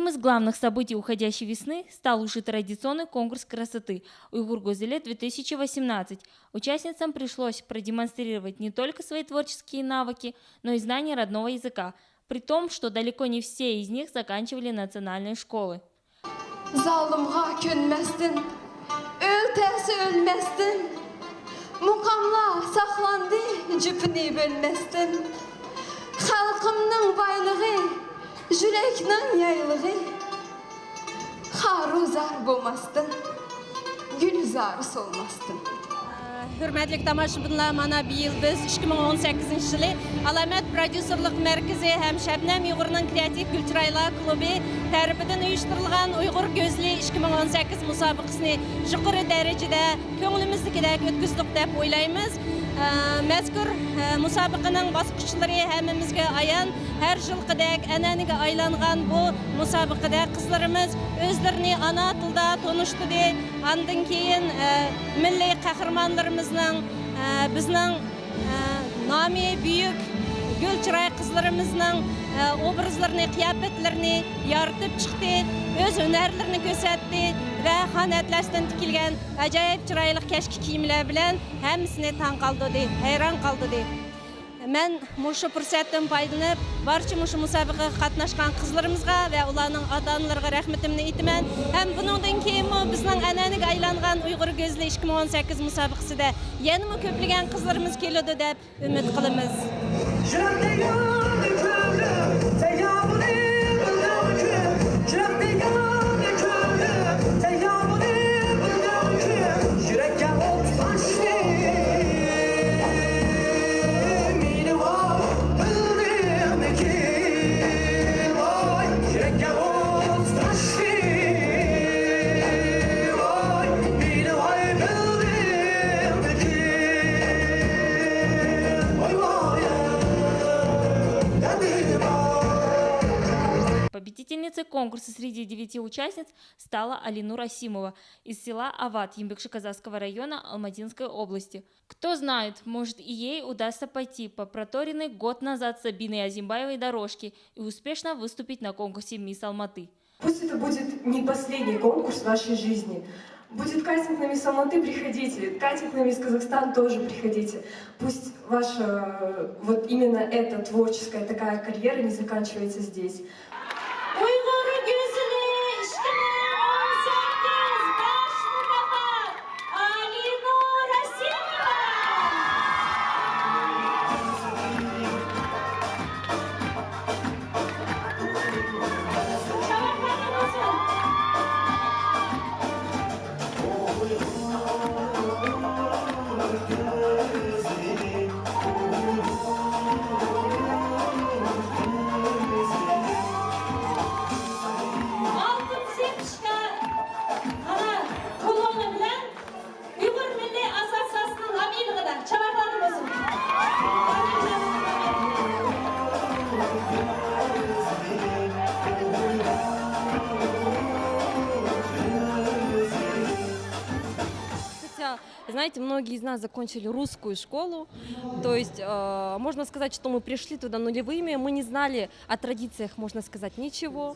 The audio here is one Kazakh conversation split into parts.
Одним из главных событий уходящей весны стал уже традиционный конкурс красоты «Уйгур Гозелет-2018». Участницам пришлось продемонстрировать не только свои творческие навыки, но и знания родного языка, при том, что далеко не все из них заканчивали национальные школы. Zalımğa könməsdin, öltəsi ölməsdin, muqamla saxlandı, cüpünü bölməsdin. Xalqımның baylığı, jürəknin yaylığı, xaruzar bolmasdın, gülzar solmasdın. Hürmetlik tomoshabinlar, mana bu yil biz 2018-yili Alamat Prodüserlik Merkezi hem Şebnem Uyg'urning Kreativ Kulturaylar klubi tarafidan uyushtirilgan Uyg'ur Gözli 2018 musobaqasini yuqori darajada ko'nglimizdagidek o'tkazdik deb o'ylaymiz. Mazkur musobaqaning bosqichlari hammamizga ayon, har yilgidek an'anaga aylangan bu musobaqada qizlarimiz o'zlarini ana tilda tanishtirdi. Andan keyin milliy qahramonlarimizning bizning nomi buyuk Gulchiroy qizlarimizning obrazlarini, qiyofatlarini yoritib chiqdi, o'z hunarlarini ko'rsatdi va xon atlasdan tikilgan ajoyib chiroyli kashki kiyimlar bilan hammasini tan qoldirdi, hayron qoldirdi. Men mushu fursatdan foydalanib, barcha mushu musobaqaga qatnashgan qizlarimizga va ularning ota-onalariga rahmatimni aytaman. Ham buningdan keyin bizning an'anaga aylangan Uyg'ur Gözli 2018 musobaqasida yanada ko'plagan qizlarimiz keladi deb umid qilamiz. Победительницей конкурса среди 9 участниц стала Алинур Асимова из села Ават Ембекши-Казахского района Алматинской области. Кто знает, может и ей удастся пойти по проторенной год назад Сабиной Азимбаевой дорожке и успешно выступить на конкурсе «Мисс Алматы». Пусть это будет не последний конкурс в вашей жизни. Будет кастинг на «Мисс Алматы», приходите. Кастинг на «Мисс Казахстан» тоже приходите. Пусть ваша вот именно эта творческая такая карьера не заканчивается здесь. Знаете, многие из нас закончили русскую школу, то есть можно сказать, что мы пришли туда нулевыми, мы не знали о традициях, можно сказать, ничего.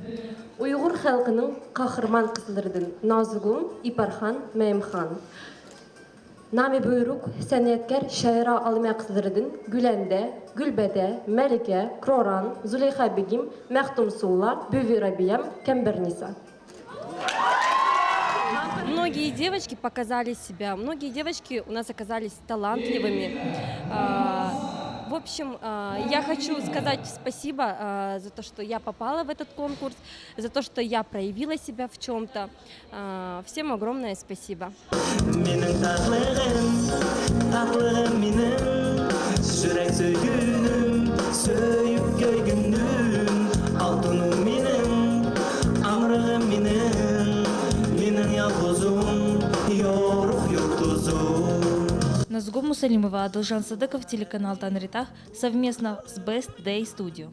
Уйгур халқының қахырман қызлардан Назгул, Ипархан, Меймхан. Nami buyruq sənətkar şaira alma qızlardan Güləndə, Gülbədə, Məlikə, Kroran, Züleyxa Begim, Məxtum Sulla, Büvi Rabiyam, Kəmbərnisa. Многие девочки показали себя, многие девочки у нас оказались талантливыми. В общем, я хочу сказать спасибо за то, что я попала в этот конкурс, за то, что я проявила себя в чем-то. Всем огромное спасибо. Назгул Мусалимова, Адылжан Садыков, телеканал Танритах, совместно с Best Day Studio.